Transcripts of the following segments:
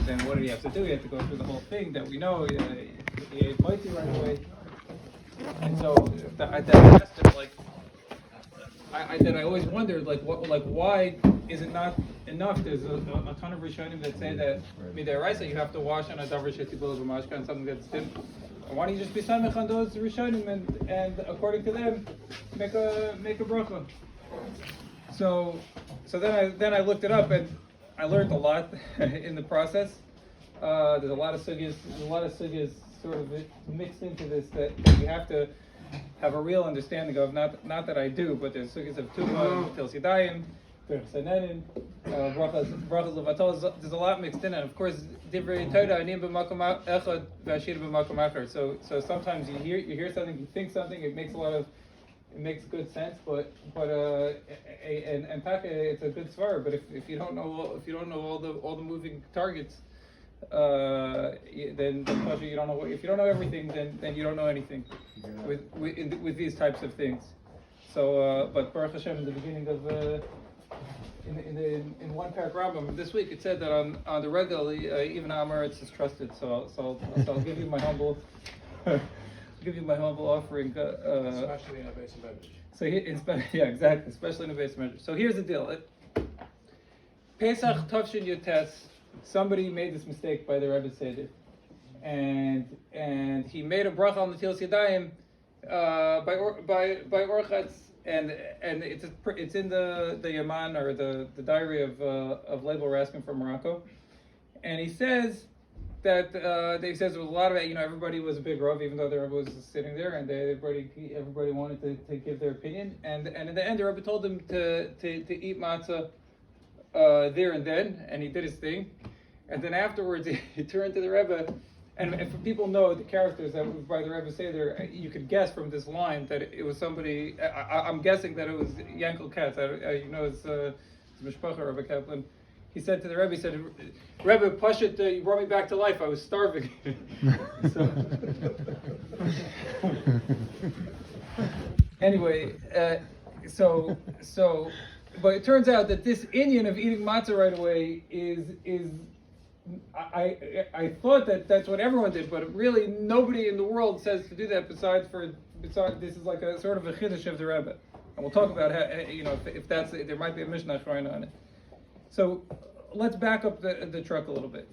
then what did he have to do? He had to go through the whole thing that we know. He ate mighty right away. And so I asked him, like, I always wondered, why is it not enough? There's a ton of Rishonim that say that midaraisa you have to wash on a davar shetibul b'mashka and something that's dim. Why don't you just be samech on those Rishonim and according to them make a bracha? So then I looked it up and I learned a lot in the process. There's a lot of sugyas sort of mixed into this that you have to have a real understanding of. Not that I do, but there's sugyas of Tuma, Tel Sidayim, Kirschenbaum, brachas levatal. There's a lot mixed in it. Of course, divrei Torah anim b'makom echad v'ashir b'makom acher. So sometimes you hear something, you think something, it makes good sense, but it's a good svar. But if you don't know all the moving targets, then you don't know. If you don't know everything, then you don't know anything with these types of things. So, but Baruch Hashem, in the beginning of in one paragraph this week, it said that on the regularly even Amaretz is trusted. So I'll give you my humble. Give you my humble offering. Especially in a base measure. So exactly, especially in a base measure. So here's the deal. Pesach Tavshin Yotes. Somebody made this mistake by the Rebbe Seder, and he made a bracha on the Til Yadayim by Orchatz, and it's in the Yaman or the diary of Leibel Raskin from Morocco, and he says that there was a lot of everybody was a big Rav, even though the Rebbe was sitting there, and everybody wanted to give their opinion, and in the end the Rebbe told him to eat matzah there and then, and he did his thing, and then afterwards he turned to the Rebbe, and if people know the characters that was by the Rebbe Seder, you could guess from this line that it was somebody. I'm guessing that it was Yankel Katz. It's Mishpacha Rebbe Kaplan. He said to the Rebbe, he said, Rebbe, Pashut, you brought me back to life. I was starving. Anyway, but it turns out that this Indian of eating matzah right away is I thought that that's what everyone did, but really nobody in the world says to do that besides this is like a sort of a chiddush of the Rebbe, and we'll talk about how if that's there might be a Mishnah Achrayna on it. So let's back up the truck a little bit.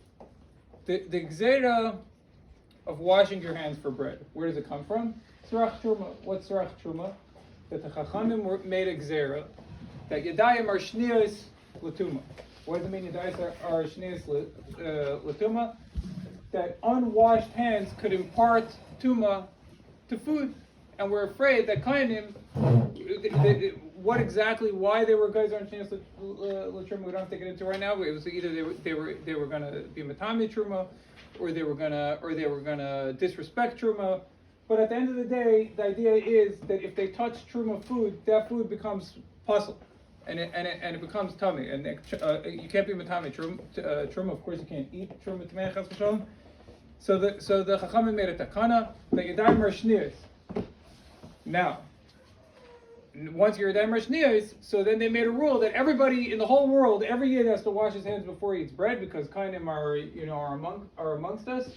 The gzeira of washing your hands for bread, where does it come from? Tzarach truma. What's tzarach truma? That the Chachamim made a gzeira that yadayim are shniyos l'tuma. What does it mean yadayim are shniyos l'tuma? That unwashed hands could impart tuma to food, and we're afraid that kainim. What exactly why they were guys on shniyos l'truma we don't have to get into right now. It was either they were going to be matami truma, or they were gonna disrespect truma. But at the end of the day, the idea is that if they touch truma food, that food becomes puzzle, and it becomes tummy, and you can't be matami truma. Of course, you can't eat truma t'mei chas v'shalom. So the Chachamim made a takana that yadayim are shniyos. Now, once you're yadayim are shniyos, so then they made a rule that everybody in the whole world every year has to wash his hands before he eats bread, because kainim are amongst us.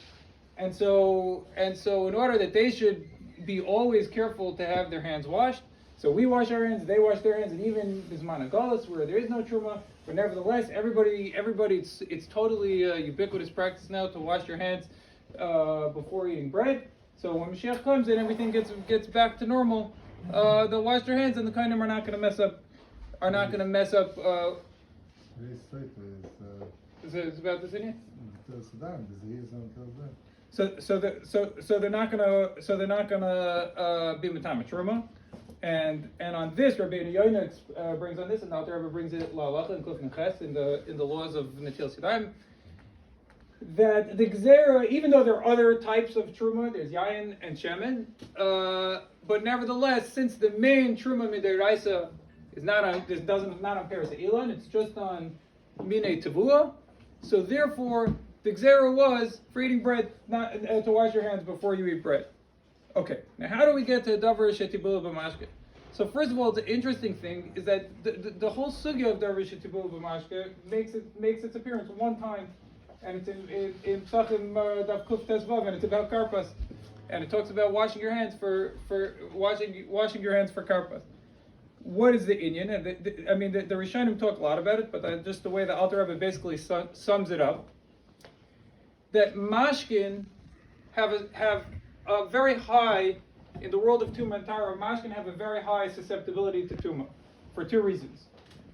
And so in order that they should be always careful to have their hands washed, so we wash our hands, they wash their hands, and even bisman hagalos where there is no truma, but nevertheless everybody it's totally ubiquitous practice now to wash your hands before eating bread. So when Mashiach comes and everything gets back to normal, they'll wash their hands, and the kainim are not going to mess up. Is about this in here? So they're not gonna be matama truma, and on this Rabbi Yoina brings on this, and the Alter Rebbe brings it la'alacha and Kluf Neches in the laws of Netil Sidayim, that the gzera, even though there are other types of truma, there's yayin and shemen, but nevertheless, since the main truma midiraisa is not on Paris Elon, it's just on Mine Tavua, so therefore the gzera was for eating bread, not to wash your hands before you eat bread. Okay, now how do we get to davar shetibul b'mashke? So first of all, the interesting thing is that the whole sugya of davar shetibul b'mashke makes its appearance one time and it's in Psachim Daf Kuf Tezvav, and it's about karpas, and it talks about washing your hands for washing your hands for karpas. What is the inyan? And the Rishonim talk a lot about it, but just the way the Alter Rebbe basically sums it up, that mashkin have a very high, in the world of Tumah and Tara, mashkin have a very high susceptibility to Tumah for two reasons.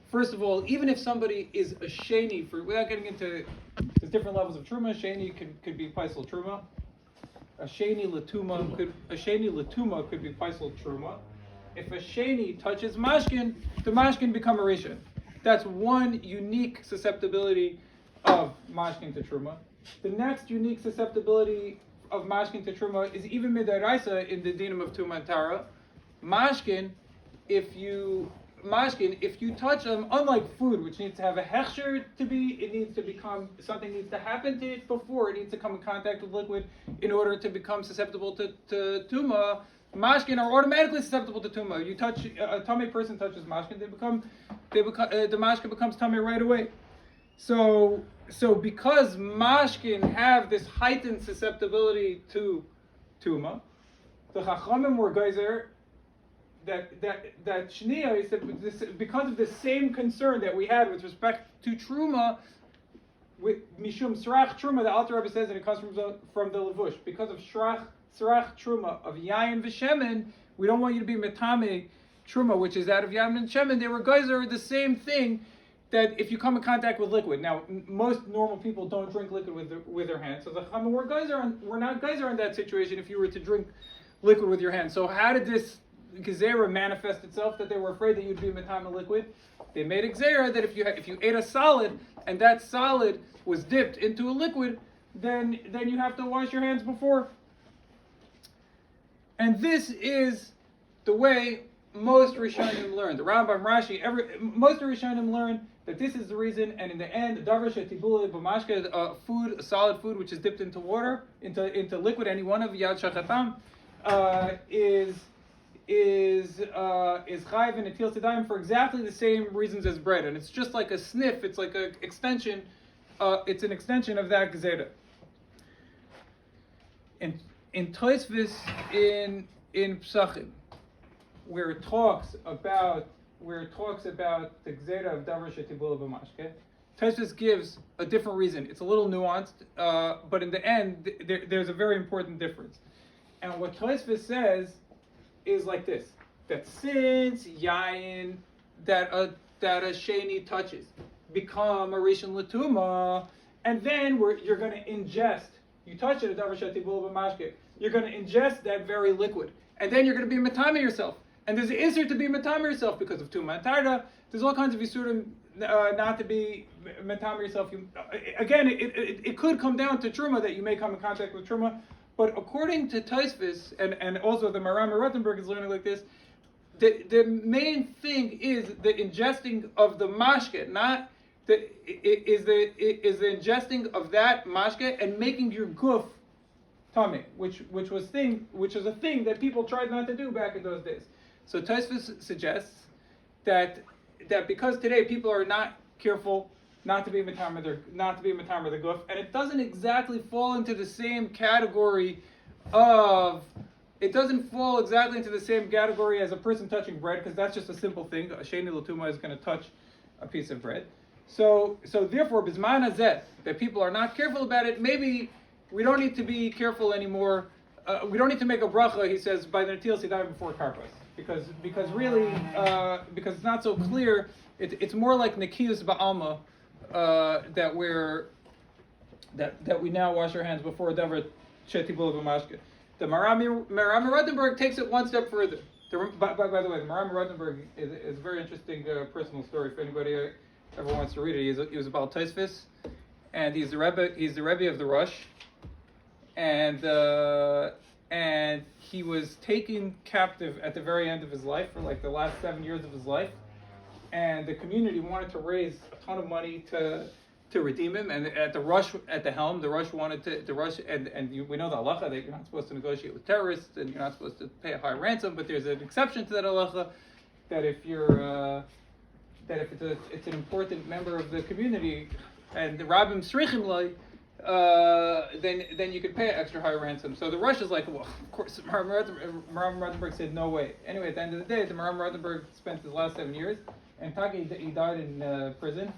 First of all, even if somebody is a sheni, without getting into the different levels of truma, sheni could be paisel truma. A sheni latuma could be paisel truma. If a sheni touches mashkin, the mashkin become a rishon. That's one unique susceptibility of mashkin to truma. The next unique susceptibility of mashkin to truma is even midaraisa in the dinam of Tumah and Tara. Mashkin, if you touch them, unlike food, which needs to have a hechsher something needs to happen to it before it needs to come in contact with liquid in order to become susceptible to tumah. Mashkin are automatically susceptible to tumah. You touch a tummy person touches mashkin, the mashkin becomes tummy right away. So because mashkin have this heightened susceptibility to tumah, the chachamim were geyser that Shniya is that because of the same concern that we had with respect to truma, with mishum srach truma, the Alter Rebbe says that it comes from the levush. Because of srach truma of yayin v'shemen, we don't want you to be metame truma, which is out of yayin and shemen. They were geyser the same thing, that if you come in contact with liquid. Now, most normal people don't drink liquid with their hands, so the chachamim were not geyser in that situation if you were to drink liquid with your hands. So how did this Gezerah manifest itself, that they were afraid that you'd be metame liquid? They made a Gezerah that if you ate a solid and that solid was dipped into a liquid, then you have to wash your hands before. And this is the way most Rishonim learned. The Rambam, Rashi, most of Rishonim learned that this is the reason. And in the end, davar shetibule b'mashke, a solid food which is dipped into water, into liquid, any one of yad shachatam, is chayiv and atil tadayim for exactly the same reasons as bread, and it's just like a sniff. It's like an extension. It's an extension of that gezerah. In Tosfos in Psachim, where it talks about the gezerah of davar shetibula b'mashke, Tosfos gives a different reason. It's a little nuanced, but in the end, there's a very important difference. And what Tosfos says is like this: that since yayin that a sheni touches become a rishon l'tuma, and then you're going to ingest. You touch it, a davar shetibul b'mashke. You're going to ingest that very liquid, and then you're going to be metame yourself. And there's an issur to be metame yourself because of tumah and tarda. There's all kinds of isurim not to be metame yourself. Again, it could come down to truma, that you may come in contact with truma. But according to Tosfos, and also the Maram Rothenberg is learning like this, the main thing is the ingesting of the mashke, the ingesting of that mashke and making your guf tummy, which is a thing that people tried not to do back in those days. So Tosfos suggests that because today people are not careful not to be metamer the guf, and it doesn't exactly fall into the same category as a person touching bread, because that's just a simple thing. A sheni l'tuma is going to touch a piece of bread. So therefore, bisman hazeh, that people are not careful about it. Maybe we don't need to be careful anymore. We don't need to make a bracha, he says, by the Natil Sidai before karpas, because it's not so clear. It's more like Nekiyus Ba'alma, that we now wash our hands before davar shetibul b'mashke. The Maram Rothenberg takes it one step further. By the way, the Maram Rothenberg is a very interesting personal story. If anybody ever wants to read it, he was about Tosfos, and he's the Rebbe of the Rush, and he was taken captive at the very end of his life, for like the last 7 years of his life. And the community wanted to raise a ton of money to redeem him, and at the Rush, at the helm, the Rush wanted to we know the halacha that you're not supposed to negotiate with terrorists and you're not supposed to pay a high ransom, but there's an exception to that halacha, that if it's an important member of the community and the rabbim srichim loi, then you could pay an extra high ransom. So the Rosh is like, well, of course, Maram Rothenberg said no way. Anyway, at the end of the day, the Maram Rothenberg spent his last 7 years, and Taki he died in prison,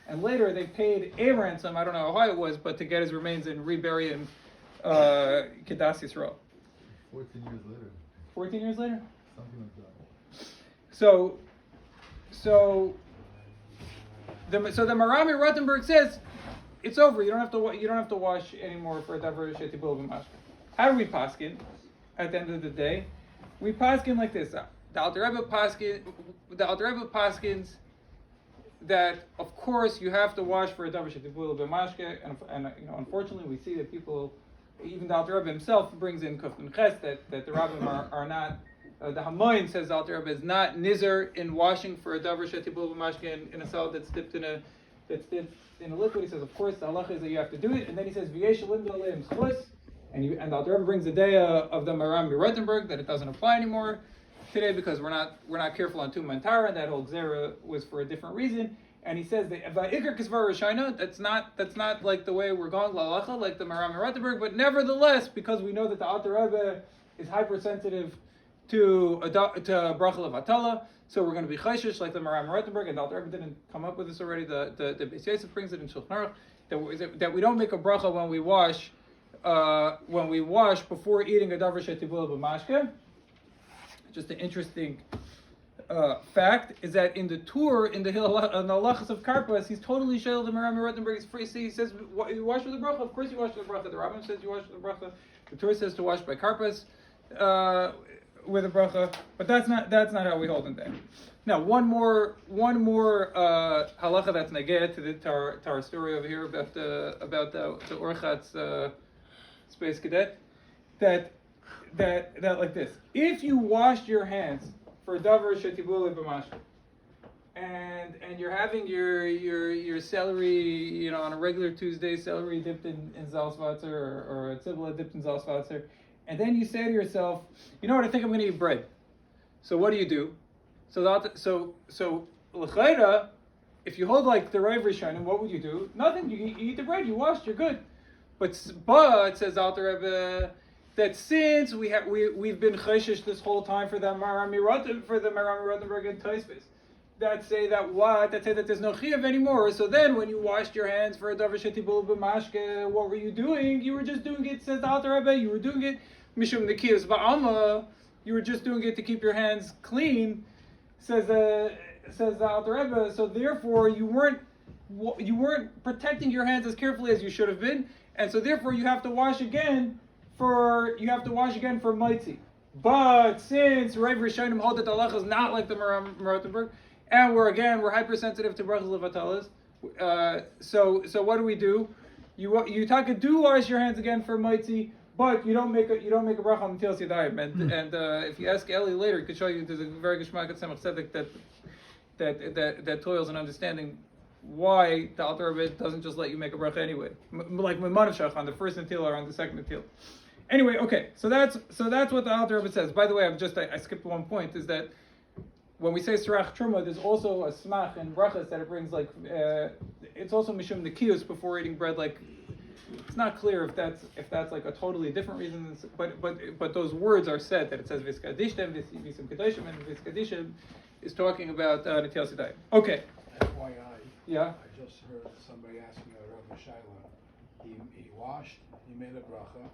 and later they paid a ransom. I don't know how high it was, but to get his remains and rebury him, Kedas Yisrael. 14 years later. 14 years later. Something like that. So the Marami Rothenberg says it's over. You don't have to wash anymore for a davar shetibul b'mashka. How do we paskin? At the end of the day, we paskin like this. The Alter Rebbe paskins that of course you have to wash for a davar shetibul b'mashka, and unfortunately we see that people, even the Alter Rebbe himself brings in Kuf and Ches that the rabbim are not. The Hamoin says the Alter Rebbe is not nizer in washing for a davar shetibul b'mashke in a salad that's dipped in a liquid. He says, of course, the halacha is that you have to do it, and then he says v'yesh lim d'aleim schus, and the Alter Rebbe brings the day of the Maram Rothenberg that it doesn't apply anymore today because we're not careful on Tum and Tara, and that whole gzera was for a different reason. And he says that va'ikar kisvar rishayna, that's not like the way we're going l'halacha like the Maram Rothenberg, but nevertheless, because we know that the Alter Rebbe is hypersensitive to bracha levatala, so we're going to be chayshish like the Maram Rothenberg, and the Alter Rebbe didn't come up with this already. The Beis Yosef brings it in Shulchan Aruch that we don't make a bracha when we wash before eating a davar shetibul b'mashke. Just an interesting fact is that in the tour in the halachas of Karpas, he's totally shayl the Maram Rothenberg. He says you wash with the bracha. Of course you wash with the bracha. The Rambam says you wash with the bracha. The Torah says to wash by Karpas. With a bracha, but that's not how we hold them there. Now, one more halacha that's neged to our story over here about the Orchat's space cadet. That like this: if you washed your hands for davar shetibul b'mashke, and you're having your celery, on a regular Tuesday, celery dipped in Zalzwasser or a tzibla dipped in Zalzwasser. And then you say to yourself, you know what? I think I'm going to eat bread. So what do? So l'chayra, if you hold like the Rav Rishonim, what would you do? Nothing. You eat the bread. You washed. You're good. But says Alter Rebbe that since we've been chayshish this whole time for the Maram Rothenberg and Tosfos, that say that there's no chiyuv anymore. So then, when you washed your hands for a davar shetibul b'mashke, what were you doing? You were just doing it, says the Alter Rebbe. You were doing it mishum nekiyus ba'alma. You were just doing it to keep your hands clean, says the Alter Rebbe. So therefore, you weren't protecting your hands as carefully as you should have been, and so therefore you have to wash again for mitzi. But since Rav Rishonim hold that the halacha is not like the Maram Rothenberg, and we're hypersensitive to brachas levatalas. So what do? You taka do wash your hands again for mitzi, but you don't make a bracha on Netilas Yadayim. And if you ask Eli later, he could show you there's a very good shmak at Tzemach Tzedek that toils in understanding why the Alter Rebbe doesn't just let you make a bracha anyway, like Maimon on the first Netilah or on the second Netilah. Anyway, okay, so that's what the Alter Rebbe says. By the way, I skipped one point, is that when we say Sirach Truma, there's also a smach and brachas that it brings, like, it's also mishum nekiyus before eating bread, like, it's not clear if that's like a totally different reason, but those words are said, that it says Viskadishtem, Visim Kedoshim, and Viskadishtem is talking about Netilas Yadayim. Okay. FYI, Yeah. I just heard somebody asking Rabbi Shaila, he washed, he made a bracha,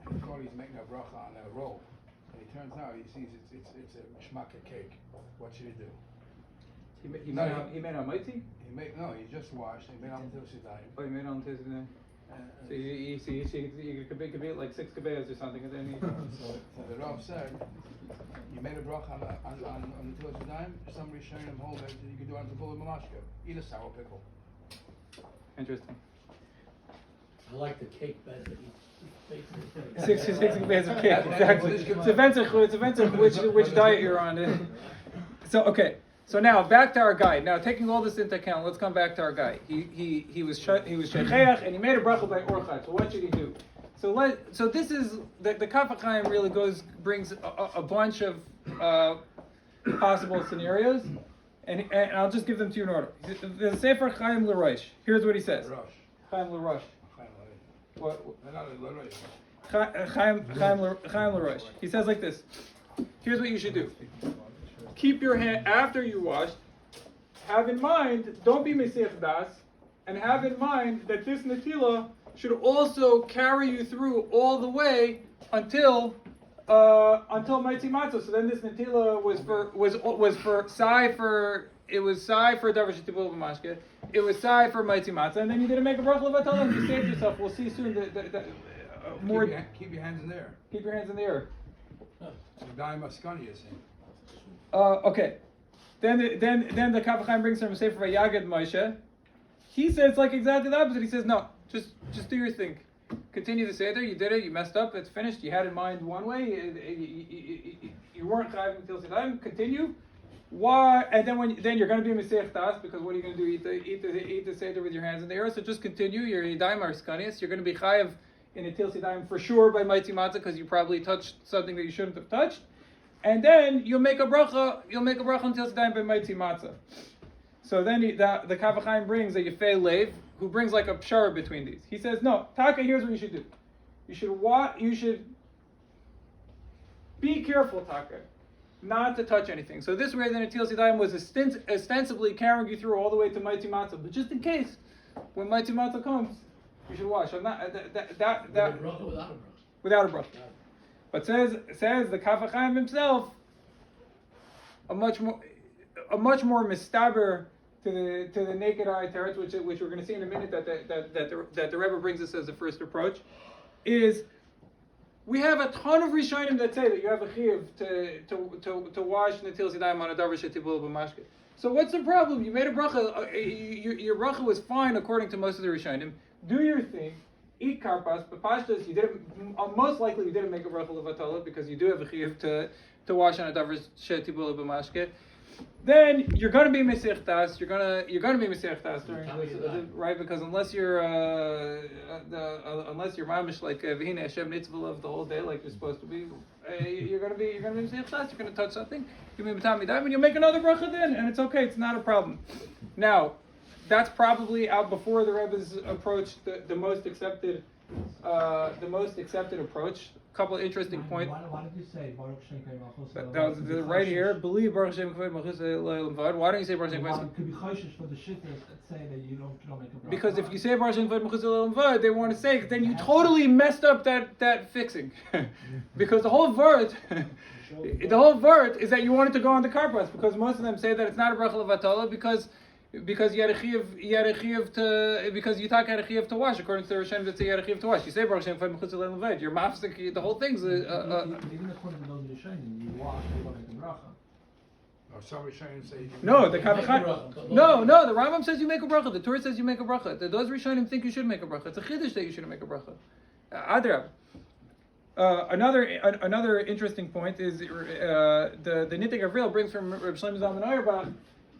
and he thought he's making a bracha on a roll. And it turns out he sees it's a shmaka cake. What should he do? He made on mitzi? He just washed, he made on Netilas Yadayim. Oh, he made on Netilas Yadayim. So you could be like 6 kabeas or something, and then So the Rav said, you made a bracha on Netilas Yadayim, somebody showing him hold that you can do it on the full of mamashka. Eat a sour pickle. Interesting. I like the cake better. 6 kabeas of cake, exactly. It's events which diet you're on. So okay. So now back to our guy. Now taking all this into account, let's come back to our guy. He was shecheach and he made a bracha by orchat. So what should he do? So this is the Kaf HaChaim really brings a bunch of possible scenarios, and I'll just give them to you in order. The Sefer Chaim L'Rosh. Here's what he says. Chaim L'Rosh. What? Chaim Chaim Laroche. He says like this. Here's what you should do. Keep your hand after you washed. Have in mind, don't be Mesiach Das, and have in mind that this Natila should also carry you through all the way until Maitzi Matzah. So then this Natila was for Sai for Davar Shetibul B'Mashke. It was Sai for Maitzi Matzah, and then you didn't make a bracha levatala and you saved yourself. We'll see soon that more. Keep your hands in there. Keep your hands in the air. Daim Askani is saying. Okay. Then the Kaf HaChaim brings from a Sefer Vayagad Moshe. He says like exactly the opposite. He says no, just do your thing. Continue the Seder. You did it. You messed up. It's finished. You had in mind one way. You weren't chayav until Sedayim. Continue. Why? And then you're going to be Mesiach Das, because what are you going to do? Eat the Seder with your hands in the air. So just continue. Your Yadayim are skanias. You're going to be chayav in Etil Sedayim for sure by Maitzi Matzah, because you probably touched something that you shouldn't have touched. And then you'll make a bracha until Sedayim by Maitzi Matzah. So then the Kaf HaChaim brings a Yefei Lev, who brings like a pshara between these. He says, no, Taka, here's what you should do. You should be careful, Taka, not to touch anything. So this way, then Etil Sedayim was ostensibly carrying you through all the way to Maitzi Matzah. But just in case, when Maitzi Matzah comes, you should wash. Without a bracha. But says the Kaf HaChaim himself, a much more mistaber to the naked eye teretz, which we're going to see in a minute, that the Rebbe brings us as the first approach, is we have a ton of Rishonim that say that you have a chiyuv to wash Natil Sidayim on a davar shetibul b'mashke. So what's the problem? You made a bracha. Your bracha was fine according to most of the Rishonim. Do your thing. Eat karpas, but pashtas, you didn't. Most likely, you didn't make a bracha levatala, because you do have a chiyuv to wash on a davar shetibul b'mashke. Then you're going to be Mesiach Das. You're going to be Mesiach Das during this, right? Because unless you're mamish like V'hine Hashem Nitzvah the whole day like you're supposed to be, you're going to be Mesiach Das. You're going to touch something. You'll be Matami Daim, and you'll make another bracha then, and it's okay. It's not a problem. Now, that's probably out before the Rebbe's approach, the most accepted approach. Couple of interesting points. Why did you say Baruch Shem Kavod Malchus? That was right here. Believe Baruch Shem Kavod Malchus Le'olam V'ad. Why don't you say Baruch Shem Kavod? Well, it could be chayshish for the shittas that say that you don't make a bracha. Because if you say Baruch Shem Kavod Malchus Le'olam V'ad, they want to say then you totally messed up that fixing. Because the whole vert is that you wanted to go on the karpas, because most of them say that it's not a bracha levatala because you had a chiyuv to, because you talk had a chiyuv to wash, according to the Rishonim that say you had a chiyuv to wash. You say Baruch Shem Kavod Malchus Le'olam V'ad, you're mafsik, the whole thing's even according to those Rishonim, you wash, you don't make a bracha. Or some Rishonim say you can. no, the Kaf HaChaim. No, the Rambam says you make a bracha. The Torah says you make a bracha. Those Rishonim think you should make a bracha. It's a chiddush that you shouldn't make a bracha. Adrab. Another interesting point is the Nitei Gavril brings from Reb Shlomo Zalman Auerbach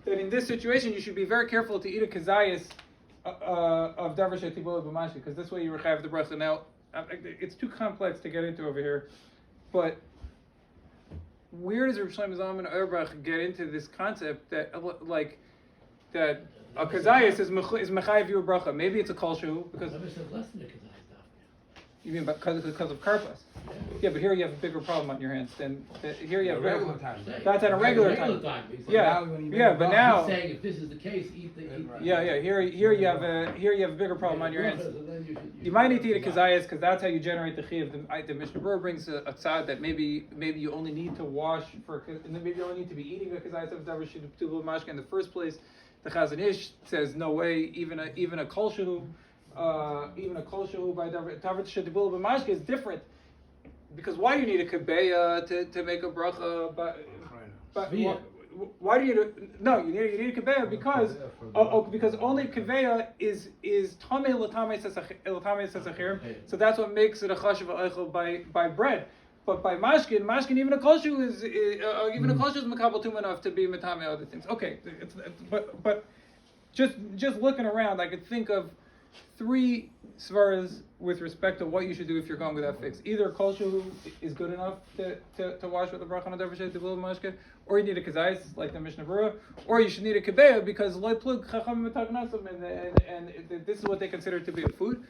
that in this situation you should be very careful to eat a kazayas of davar shetibul b'mashke, because this way you rechayev the bracha. Now, it's too complex to get into over here, but where does Reb Shlomo Zalman Auerbach get into this concept that a kazayas is mechayev you a bracha? Maybe it's a kol shehu, because Rebbe said less than a kazayas. you mean because of karpas. Yeah, but here you have a bigger problem on your hands than here you have regular time. That's at a regular time. Yeah, but now. He's saying if this is the case, eat. Yeah. Here you have a bigger problem on your hands. You might need to eat a kazayas, because that's how you generate the chiyuv. The Mishnah Berurah brings a tzad that maybe you only need to wash and then maybe you only need to be eating a kazayas of davar shetibul b'mashke in the first place. The Chazon Ish says no way. Even a kol shehu by davar shetibul b'mashke is different. Because why do you need a kabeya to make a bracha? But why do you need a kabeya? Because only kabeya is tamei l'tamei sesachir. So that's what makes it a chashuv eichel by bread. But by mashkin even a koshu is makabel tum enough to be matame other things. Okay, but just looking around, I could think of 3 svaras with respect to what you should do if you're going with that fix. Either kol shehu is good enough to wash with a bracha on a davar shetibul b'mashke, or you need a kazayis like the Mishnah Berurah, or you should need a kabeya because loy plug chacham and this is what they consider to be a food.